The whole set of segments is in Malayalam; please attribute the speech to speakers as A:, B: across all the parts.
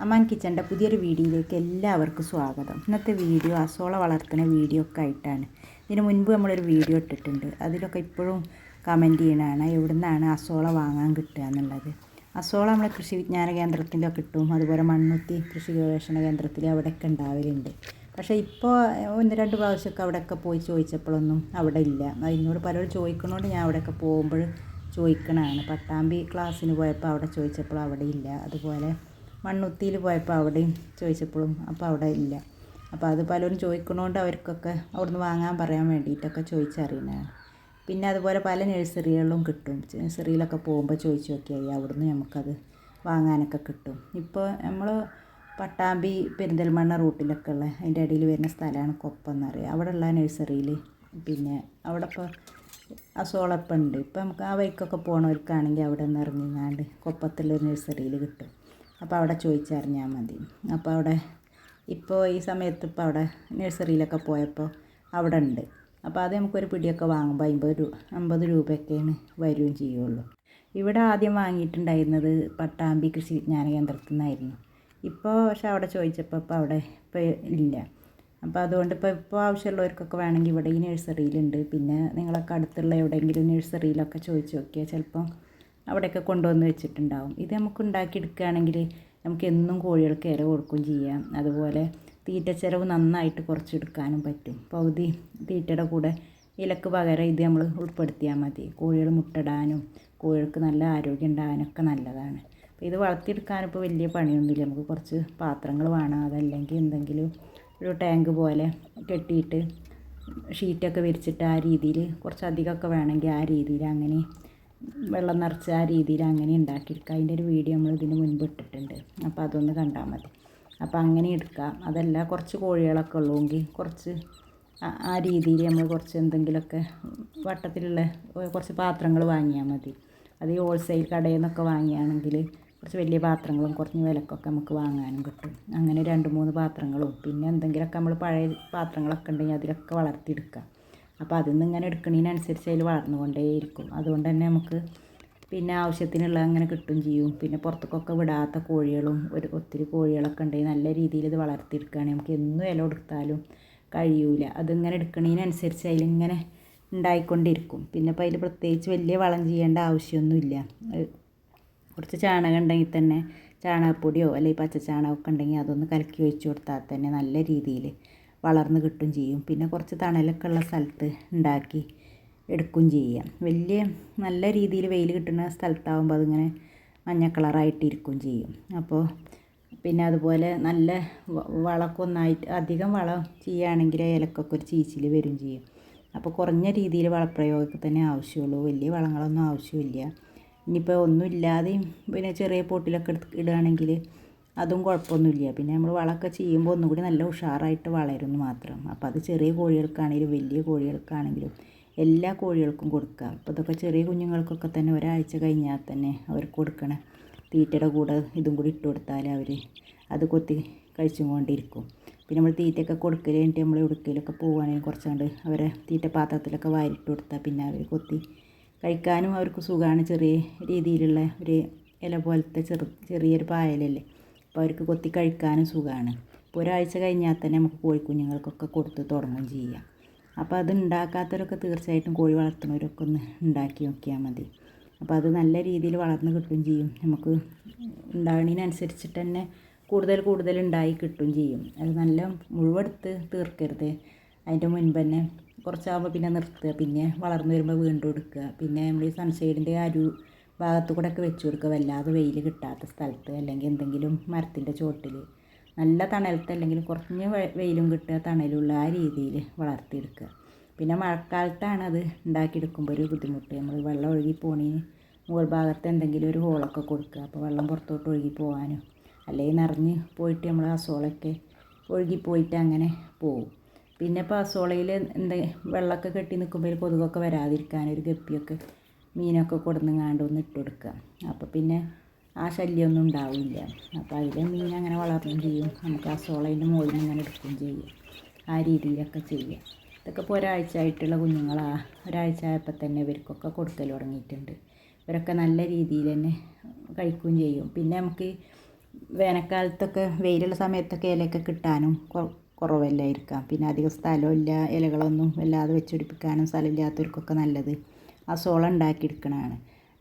A: അമ്മാൻ കിച്ചൻ്റെ പുതിയൊരു വീഡിയോയിലേക്ക് എല്ലാവർക്കും സ്വാഗതം. ഇന്നത്തെ വീഡിയോ അസോള വളർത്തുന്ന വീഡിയോ ഒക്കെ ആയിട്ടാണ്. ഇതിന് മുൻപ് നമ്മളൊരു വീഡിയോ ഇട്ടിട്ടുണ്ട്. അതിലൊക്കെ ഇപ്പോഴും കമൻറ്റ് ചെയ്യണതാണ് എവിടെ നിന്നാണ് അസോള വാങ്ങാൻ കിട്ടുക എന്നുള്ളത്. അസോള നമ്മൾ കൃഷി വിജ്ഞാന കേന്ദ്രത്തിലൊക്കെ കിട്ടും, അതുപോലെ മണ്ണുത്തി കൃഷി ഗവേഷണ കേന്ദ്രത്തിൽ അവിടെയൊക്കെ ഉണ്ടാവലുണ്ട്. പക്ഷേ ഇപ്പോൾ 1-2 പ്രാവശ്യമൊക്കെ അവിടെയൊക്കെ പോയി ചോദിച്ചപ്പോഴൊന്നും അവിടെ ഇല്ല. അതിനോട് പലരും ചോദിക്കുന്നതുകൊണ്ട് ഞാൻ അവിടെയൊക്കെ പോകുമ്പോൾ ചോദിക്കണതാണ്. പട്ടാമ്പി ക്ലാസ്സിന് പോയപ്പോൾ അവിടെ ചോദിച്ചപ്പോൾ അവിടെ ഇല്ല. അതുപോലെ മണ്ണുത്തിയിൽ പോയപ്പോൾ അവിടെയും ചോദിച്ചപ്പോഴും അപ്പോൾ അവിടെ ഇല്ല. അപ്പോൾ അത് പലരും ചോദിക്കുന്നതുകൊണ്ട് അവർക്കൊക്കെ അവിടുന്ന് വാങ്ങാൻ പറയാൻ വേണ്ടിയിട്ടൊക്കെ ചോദിച്ചറിയുന്നതാണ്. പിന്നെ അതുപോലെ പല നഴ്സറികളിലും കിട്ടും. നഴ്സറിയിലൊക്കെ പോകുമ്പോൾ ചോദിച്ച് നോക്കിയാൽ അവിടുന്ന് നമുക്കത് വാങ്ങാനൊക്കെ കിട്ടും. ഇപ്പോൾ നമ്മൾ പട്ടാമ്പി പെരിന്തൽമണ്ണ റൂട്ടിലൊക്കെ ഉള്ള അതിൻ്റെ ഇടയിൽ വരുന്ന സ്ഥലമാണ് കൊപ്പം എന്നറിയുക. അവിടെയുള്ള നഴ്സറിയിൽ പിന്നെ അവിടെ ഇപ്പോൾ അസോളപ്പം ഉണ്ട്. ഇപ്പം നമുക്ക് ആ വഴിക്കൊക്കെ പോകണവർക്കാണെങ്കിൽ അവിടെ നിന്ന് ഇറങ്ങിങ്ങാണ്ട് കൊപ്പത്തുള്ളൊരു നഴ്സറിയിൽ കിട്ടും. അപ്പോൾ അവിടെ ചോദിച്ചറിഞ്ഞാൽ മതി. അപ്പോൾ അവിടെ ഇപ്പോൾ ഈ സമയത്ത് ഇപ്പോൾ അവിടെ നഴ്സറിയിലൊക്കെ പോയപ്പോൾ അവിടെ ഉണ്ട്. അപ്പോൾ അത് നമുക്കൊരു പിടിയൊക്കെ വാങ്ങുമ്പോൾ 50 രൂപയൊക്കെയാണ് വരികയും ചെയ്യുള്ളൂ. ഇവിടെ ആദ്യം വാങ്ങിയിട്ടുണ്ടായിരുന്നത് പട്ടാമ്പി കൃഷി വിജ്ഞാന കേന്ദ്രത്തിൽ നിന്നായിരുന്നു. ഇപ്പോൾ പക്ഷേ അവിടെ ചോദിച്ചപ്പോൾ ഇപ്പോൾ അവിടെ ഇപ്പോൾ ഇല്ല. അപ്പോൾ അതുകൊണ്ട് ഇപ്പോൾ ആവശ്യമുള്ളവർക്കൊക്കെ വേണമെങ്കിൽ ഇവിടെ ഈ നഴ്സറിയിലുണ്ട്. പിന്നെ നിങ്ങളൊക്കെ അടുത്തുള്ള എവിടെയെങ്കിലും നഴ്സറിയിലൊക്കെ ചോദിച്ച് നോക്കിയാൽ ചിലപ്പം അവിടെയൊക്കെ കൊണ്ടുവന്ന് വെച്ചിട്ടുണ്ടാവും. ഇത് നമുക്ക് ഉണ്ടാക്കിയെടുക്കുകയാണെങ്കിൽ നമുക്ക് എന്നും കോഴികൾക്ക് ഇര കൊടുക്കുകയും ചെയ്യാം. അതുപോലെ തീറ്റ ചിലവ് നന്നായിട്ട് കുറച്ചെടുക്കാനും പറ്റും. പകുതി തീറ്റയുടെ കൂടെ ഇലക്ക് പകരം ഇത് നമ്മൾ ഉൾപ്പെടുത്തിയാൽ മതി. കോഴികൾ മുട്ടയിടാനും കോഴികൾക്ക് നല്ല ആരോഗ്യം ഉണ്ടാകാനൊക്കെ നല്ലതാണ്. അപ്പോൾ ഇത് വളർത്തിയെടുക്കാനിപ്പോൾ വലിയ പണിയൊന്നുമില്ല. നമുക്ക് കുറച്ച് പാത്രങ്ങൾ വേണം. അതല്ലെങ്കിൽ എന്തെങ്കിലും ഒരു ടാങ്ക് പോലെ കെട്ടിയിട്ട് ഷീറ്റൊക്കെ വിരിച്ചിട്ട് ആ രീതിയിൽ കുറച്ചധികമൊക്കെ വേണമെങ്കിൽ ആ രീതിയിൽ അങ്ങനെ വെള്ളം നിറച്ച് ആ രീതിയിൽ അങ്ങനെ ഉണ്ടാക്കിയെടുക്കുക. അതിൻ്റെ ഒരു വീഡിയോ നമ്മൾ ഇതിന് മുൻപ് ഇട്ടിട്ടുണ്ട്. അപ്പോൾ അതൊന്ന് കണ്ടാൽ മതി. അപ്പോൾ അങ്ങനെ എടുക്കാം. അതല്ല കുറച്ച് കോഴികളൊക്കെ ഉള്ളൂവെങ്കിൽ കുറച്ച് ആ രീതിയിൽ നമ്മൾ കുറച്ച് എന്തെങ്കിലുമൊക്കെ വട്ടത്തിലുള്ള കുറച്ച് പാത്രങ്ങൾ വാങ്ങിയാൽ മതി. അത് ഈ ഹോൾസെയിൽ കടയിൽ നിന്നൊക്കെ വാങ്ങിയാണെങ്കിൽ കുറച്ച് വലിയ പാത്രങ്ങളും കുറഞ്ഞ വിലക്കൊക്കെ നമുക്ക് വാങ്ങാനും കിട്ടും. അങ്ങനെ 2-3 പാത്രങ്ങളും പിന്നെ എന്തെങ്കിലുമൊക്കെ നമ്മൾ പഴയ പാത്രങ്ങളൊക്കെ ഉണ്ടെങ്കിൽ അതിലൊക്കെ വളർത്തിയെടുക്കാം. അപ്പോൾ അതിൽ നിന്ന് ഇങ്ങനെ എടുക്കുന്നതിനനുസരിച്ച് അതിൽ വളർന്നുകൊണ്ടേയിരിക്കും. അതുകൊണ്ട് തന്നെ നമുക്ക് പിന്നെ ആവശ്യത്തിനുള്ള അങ്ങനെ കിട്ടും ചെയ്യും. പിന്നെ പുറത്തേക്കൊക്കെ വിടാത്ത കോഴികളും ഒത്തിരി കോഴികളൊക്കെ ഉണ്ടെങ്കിൽ നല്ല രീതിയിൽ ഇത് വളർത്തിയെടുക്കുകയാണെങ്കിൽ നമുക്ക് എന്നും ഇല കൊടുത്താലും കഴിയൂല. അതിങ്ങനെ എടുക്കുന്നതിനനുസരിച്ച് അതിലിങ്ങനെ ഉണ്ടായിക്കൊണ്ടിരിക്കും. പിന്നെ ഇപ്പോൾ അതിൽ പ്രത്യേകിച്ച് വലിയ വളം ചെയ്യേണ്ട ആവശ്യമൊന്നുമില്ല. കുറച്ച് ചാണകം ഉണ്ടെങ്കിൽ തന്നെ ചാണകപ്പൊടിയോ അല്ലെങ്കിൽ പച്ചച്ചാണകമൊക്കെ ഉണ്ടെങ്കിൽ അതൊന്ന് കലക്കി ഒഴിച്ച് കൊടുത്താൽ തന്നെ നല്ല രീതിയിൽ വളർന്ന് കിട്ടും ചെയ്യും. പിന്നെ കുറച്ച് തണലൊക്കെ ഉള്ള സ്ഥലത്ത് ഉണ്ടാക്കി എടുക്കുകയും ചെയ്യാം. വലിയ നല്ല രീതിയിൽ വെയിൽ കിട്ടുന്ന സ്ഥലത്താകുമ്പോൾ അതിങ്ങനെ മഞ്ഞ കളറായിട്ടിരിക്കുകയും ചെയ്യും. അപ്പോൾ പിന്നെ അതുപോലെ നല്ല വളമൊക്കെ ഒന്നായിട്ട് അധികം വളം ചെയ്യുകയാണെങ്കിൽ ഇലക്കൊക്കെ ഒരു ചീച്ചിൽ വരും ചെയ്യും. അപ്പോൾ കുറഞ്ഞ രീതിയിൽ വളപ്രയോഗമൊക്കെ തന്നെ ആവശ്യമുള്ളൂ. വലിയ വളങ്ങളൊന്നും ആവശ്യമില്ല. ഇനിയിപ്പോൾ ഒന്നുമില്ലാതെയും പിന്നെ ചെറിയ പോട്ടിലൊക്കെ ഇടുകയാണെങ്കിൽ അതും കുഴപ്പമൊന്നുമില്ല. പിന്നെ നമ്മൾ വളമൊക്കെ ചെയ്യുമ്പോൾ ഒന്നും കൂടി നല്ല ഉഷാറായിട്ട് വളരുമെന്ന് മാത്രം. അപ്പോൾ അത് ചെറിയ കോഴികൾക്കാണെങ്കിലും വലിയ കോഴികൾക്കാണെങ്കിലും എല്ലാ കോഴികൾക്കും കൊടുക്കുക. അപ്പോൾ ഇതൊക്കെ ചെറിയ കുഞ്ഞുങ്ങൾക്കൊക്കെ തന്നെ ഒരാഴ്ച കഴിഞ്ഞാൽ തന്നെ അവർക്ക് കൊടുക്കണ തീറ്റയുടെ കൂടെ ഇതും കൂടി ഇട്ട് കൊടുത്താൽ അവർ അത് കൊത്തി കഴിച്ചും കൊണ്ടിരിക്കും. പിന്നെ നമ്മൾ തീറ്റയൊക്കെ കൊടുക്കൽ കഴിഞ്ഞിട്ട് നമ്മൾ എവിടേക്കെങ്കിലുമൊക്കെ പോവുകയാണെങ്കിൽ കുറച്ചുകൊണ്ട് അവരെ തീറ്റ പാത്രത്തിലൊക്കെ വാരിട്ട് കൊടുത്താൽ പിന്നെ അവർ കൊത്തി കഴിക്കാനും അവർക്ക് സുഖമാണ്. ചെറിയ രീതിയിലുള്ള ഒരു ഇല പോലത്തെ ചെറിയൊരു പായലല്ലേ, അപ്പോൾ അവർക്ക് കൊത്തി കഴിക്കാനും സുഖമാണ്. ഇപ്പോൾ ഒരാഴ്ച കഴിഞ്ഞാൽ തന്നെ നമുക്ക് കോഴിക്കുഞ്ഞുങ്ങൾക്കൊക്കെ കൊടുത്ത് തുടങ്ങുകയും ചെയ്യാം. അപ്പോൾ അത് ഉണ്ടാക്കാത്തവരൊക്കെ തീർച്ചയായിട്ടും കോഴി വളർത്തുന്നവരൊക്കെ ഒന്ന് ഉണ്ടാക്കി നോക്കിയാൽ മതി. അപ്പോൾ അത് നല്ല രീതിയിൽ വളർന്ന് കിട്ടുകയും ചെയ്യും. നമുക്ക് ഉണ്ടാകുന്നതിനനുസരിച്ചിട്ട് തന്നെ കൂടുതൽ ഉണ്ടായി കിട്ടുകയും ചെയ്യും. അത് നല്ല മുഴുവെടുത്ത് തീർക്കരുത്. അതിൻ്റെ മുൻപ് തന്നെ കുറച്ചാകുമ്പോൾ പിന്നെ നിർത്തുക. പിന്നെ വളർന്നു വരുമ്പോൾ വീണ്ടും എടുക്കുക. പിന്നെ നമ്മൾ ഈ സൺഷെയ്ഡിൻ്റെ ഭാഗത്ത് കൂടെ ഒക്കെ വെച്ച് കൊടുക്കുക. വല്ലാതെ വെയിൽ കിട്ടാത്ത സ്ഥലത്ത് അല്ലെങ്കിൽ എന്തെങ്കിലും മരത്തിൻ്റെ ചോട്ടിൽ നല്ല തണലത്ത് അല്ലെങ്കിൽ കുറഞ്ഞ വെയിലും കിട്ടുക തണലുള്ള ആ രീതിയിൽ വളർത്തിയെടുക്കുക. പിന്നെ മഴക്കാലത്താണ് അത് ഉണ്ടാക്കിയെടുക്കുമ്പോൾ ഒരു ബുദ്ധിമുട്ട്. നമ്മൾ വെള്ളം ഒഴുകി പോണതിന് മുകൾ ഭാഗത്ത് എന്തെങ്കിലും ഒരു ഹോളൊക്കെ കൊടുക്കുക. അപ്പോൾ വെള്ളം പുറത്തോട്ട് ഒഴുകി പോകാനും അല്ലെങ്കിൽ നിറഞ്ഞ് പോയിട്ട് നമ്മൾ അസോളയൊക്കെ ഒഴുകിപ്പോയിട്ട് അങ്ങനെ പോവും. പിന്നെ ഇപ്പോൾ അസോളയിൽ വെള്ളമൊക്കെ കെട്ടി നിൽക്കുമ്പോൾ കൊതുകൊക്കെ വരാതിരിക്കാൻ ഒരു ഗപ്പിയൊക്കെ മീനൊക്കെ കൊടുന്നങ്ങാണ്ട് ഒന്ന് ഇട്ട് കൊടുക്കുക. അപ്പോൾ പിന്നെ ആ ശല്യമൊന്നും ഉണ്ടാവില്ല. അപ്പോൾ അതിലെ മീൻ അങ്ങനെ വളർന്നും ചെയ്യും. നമുക്ക് അസോളേൻ്റെ മുകളിൽ ഇങ്ങനെ എടുക്കുകയും ചെയ്യും. ആ രീതിയിലൊക്കെ ചെയ്യുക. ഇതൊക്കെ ഇപ്പോൾ ഒരാഴ്ച ആയിട്ടുള്ള കുഞ്ഞുങ്ങളാണ്. ഒരാഴ്ച ആയപ്പോൾ തന്നെ ഇവർക്കൊക്കെ കൊടുക്കൽ തുടങ്ങിയിട്ടുണ്ട്. ഇവരൊക്കെ നല്ല രീതിയിൽ തന്നെ കഴിക്കുകയും ചെയ്യും. പിന്നെ നമുക്ക് വേനൽക്കാലത്തൊക്കെ വെയിലുള്ള സമയത്തൊക്കെ ഇലയൊക്കെ കിട്ടാനും കുറവല്ലായിരിക്കാം. പിന്നെ അധികം സ്ഥലമില്ല, ഇലകളൊന്നും വല്ലാതെ വെച്ചുപിടിപ്പിക്കാനും സ്ഥലമില്ലാത്തവർക്കൊക്കെ നല്ലത് അസോള ഉണ്ടാക്കിയെടുക്കണതാണ്.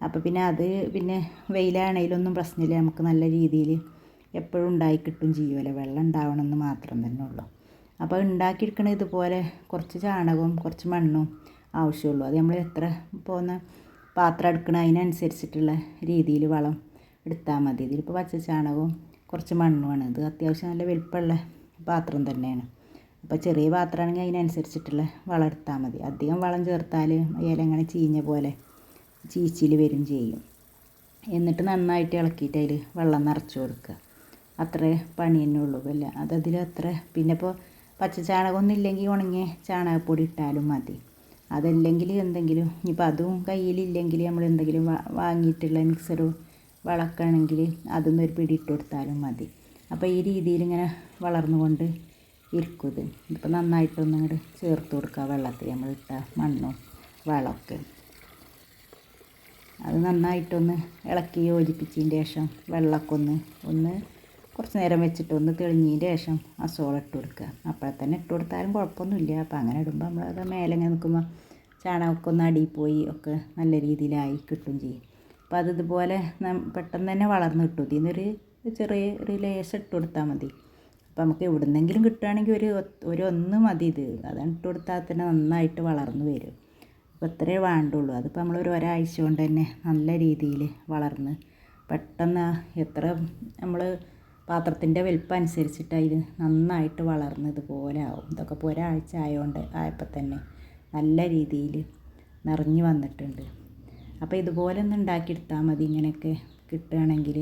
A: അപ്പോൾ പിന്നെ അത് പിന്നെ വെയിലാണെങ്കിലൊന്നും പ്രശ്നമില്ല, നമുക്ക് നല്ല രീതിയിൽ എപ്പോഴും ഉണ്ടായി കിട്ടും ചെയ്യുമല്ലോ. വെള്ളം ഉണ്ടാവണമെന്ന് മാത്രം തന്നെ ഉള്ളൂ. അപ്പോൾ ഉണ്ടാക്കിയെടുക്കണ ഇതുപോലെ കുറച്ച് ചാണകവും കുറച്ച് മണ്ണും ആവശ്യമുള്ളൂ. അത് നമ്മൾ എത്ര പോകുന്ന പാത്രം എടുക്കണം അതിനനുസരിച്ചിട്ടുള്ള രീതിയിൽ വളം എടുത്താൽ മതി. ഇതിലിപ്പോൾ പച്ച ചാണകവും കുറച്ച് മണ്ണുമാണ്. ഇത് അത്യാവശ്യം നല്ല വലിപ്പമുള്ള പാത്രം തന്നെയാണ്. അപ്പോൾ ചെറിയ പാത്രമാണെങ്കിൽ അതിനനുസരിച്ചിട്ടുള്ള വളം എടുത്താൽ മതി. അധികം വളം ചേർത്താൽ ഇല ഇങ്ങനെ ചീഞ്ഞ പോലെ ചീച്ചിൽ വരും ചെയ്യും. എന്നിട്ട് നന്നായിട്ട് ഇളക്കിയിട്ട് അതിൽ വെള്ളം നിറച്ച് കൊടുക്കുക. അത്രേ പണി തന്നെ ഉള്ളൂ. അല്ല അതതിൽ അത്ര. പിന്നെ ഇപ്പോൾ പച്ച ചാണകമൊന്നും ഇല്ലെങ്കിൽ ഉണങ്ങിയ ചാണകപ്പൊടി ഇട്ടാലും മതി. അതല്ലെങ്കിൽ എന്തെങ്കിലും ഇനിയിപ്പോൾ അതും കയ്യിലില്ലെങ്കിൽ നമ്മൾ എന്തെങ്കിലും വാങ്ങിയിട്ടുള്ള മിക്സർ വളക്കുകയാണെങ്കിൽ അതൊന്നും ഒരു പിടി ഇട്ട് കൊടുത്താലും മതി. അപ്പോൾ ഈ രീതിയിൽ ഇങ്ങനെ വളർന്നുകൊണ്ട് ഇരിക്കും. ഇത് ഇപ്പോൾ നന്നായിട്ടൊന്നും ഇങ്ങോട്ട് ചേർത്ത് കൊടുക്കുക വെള്ളത്തിൽ നമ്മളിട്ട മണ്ണും വളമൊക്കെ. അത് നന്നായിട്ടൊന്ന് ഇളക്കി യോജിപ്പിച്ചതിന് ശേഷം വെള്ളമൊക്കെ ഒന്ന് കുറച്ച് നേരം വെച്ചിട്ട് ഒന്ന് തെളിഞ്ഞതിന് ശേഷം അസോള ഇട്ട് കൊടുക്കുക. അപ്പോഴെ തന്നെ ഇട്ട് കൊടുത്താലും കുഴപ്പമൊന്നുമില്ല. അപ്പോൾ അങ്ങനെ ഇടുമ്പോൾ നമ്മളത് മേലെ ഇങ്ങനെ നിൽക്കുമ്പോൾ ചാണകമൊക്കെ ഒന്ന് അടിയിൽ പോയി ഒക്കെ നല്ല രീതിയിലായി കിട്ടും ചെയ്യും. അപ്പോൾ അത് ഇതുപോലെ പെട്ടെന്ന് തന്നെ വളർന്ന് കിട്ടും. ഇതിൽ നിന്നൊരു ചെറിയൊരു ലേശം ഇട്ട് കൊടുത്താൽ മതി. അപ്പോൾ നമുക്ക് എവിടെ നിന്നെങ്കിലും കിട്ടുകയാണെങ്കിൽ ഒന്ന് മതി. ഇത് അതാണ് ഇട്ട് കൊടുത്താൽ തന്നെ നന്നായിട്ട് വളർന്ന് വരും. അപ്പോൾ ഇത്രയേ വേണ്ടുള്ളൂ. അതിപ്പോൾ നമ്മൾ ഒരാഴ്ച കൊണ്ട് തന്നെ നല്ല രീതിയിൽ വളർന്ന് പെട്ടെന്ന് എത്ര നമ്മൾ പാത്രത്തിൻ്റെ വലിപ്പം അനുസരിച്ചിട്ട് അതിൽ നന്നായിട്ട് വളർന്ന് ഇതുപോലെ ആവും. ഇതൊക്കെ ഇപ്പോൾ ഒരാഴ്ച ആയപ്പോൾ തന്നെ നല്ല രീതിയിൽ നിറഞ്ഞു വന്നിട്ടുണ്ട്. അപ്പോൾ ഇതുപോലെ ഒന്ന് ഉണ്ടാക്കിയെടുത്താൽ മതി. ഇങ്ങനെയൊക്കെ കിട്ടുകയാണെങ്കിൽ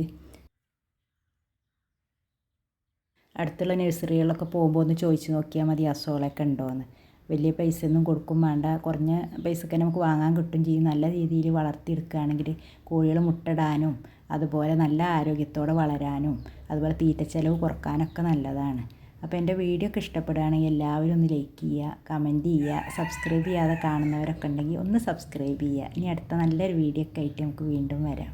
A: അടുത്തുള്ള നഴ്സറികളിലൊക്കെ പോകുമ്പോൾ ഒന്ന് ചോദിച്ച് നോക്കിയാൽ മതി അസോളയൊക്കെ ഉണ്ടോയെന്ന്. വലിയ പൈസയൊന്നും കൊടുക്കും വേണ്ട, കുറഞ്ഞ പൈസക്ക് നമുക്ക് വാങ്ങാൻ കിട്ടും ചെയ്യും. നല്ല രീതിയിൽ വളർത്തിയെടുക്കുകയാണെങ്കിൽ കോഴികൾ മുട്ടയിടാനും അതുപോലെ നല്ല ആരോഗ്യത്തോടെ വളരാനും അതുപോലെ തീറ്റച്ചെലവ് കുറക്കാനൊക്കെ നല്ലതാണ്. അപ്പോൾ എൻ്റെ വീഡിയോ ഒക്കെ ഇഷ്ടപ്പെടുകയാണെങ്കിൽ എല്ലാവരും ഒന്ന് ലൈക്ക് ചെയ്യുക, കമൻറ്റ് ചെയ്യുക. സബ്സ്ക്രൈബ് ചെയ്യാതെ കാണുന്നവരൊക്കെ ഉണ്ടെങ്കിൽ ഒന്ന് സബ്സ്ക്രൈബ് ചെയ്യുക. ഇനി അടുത്ത നല്ലൊരു വീഡിയോ ഒക്കെ ആയിട്ട് നമുക്ക് വീണ്ടും വരാം.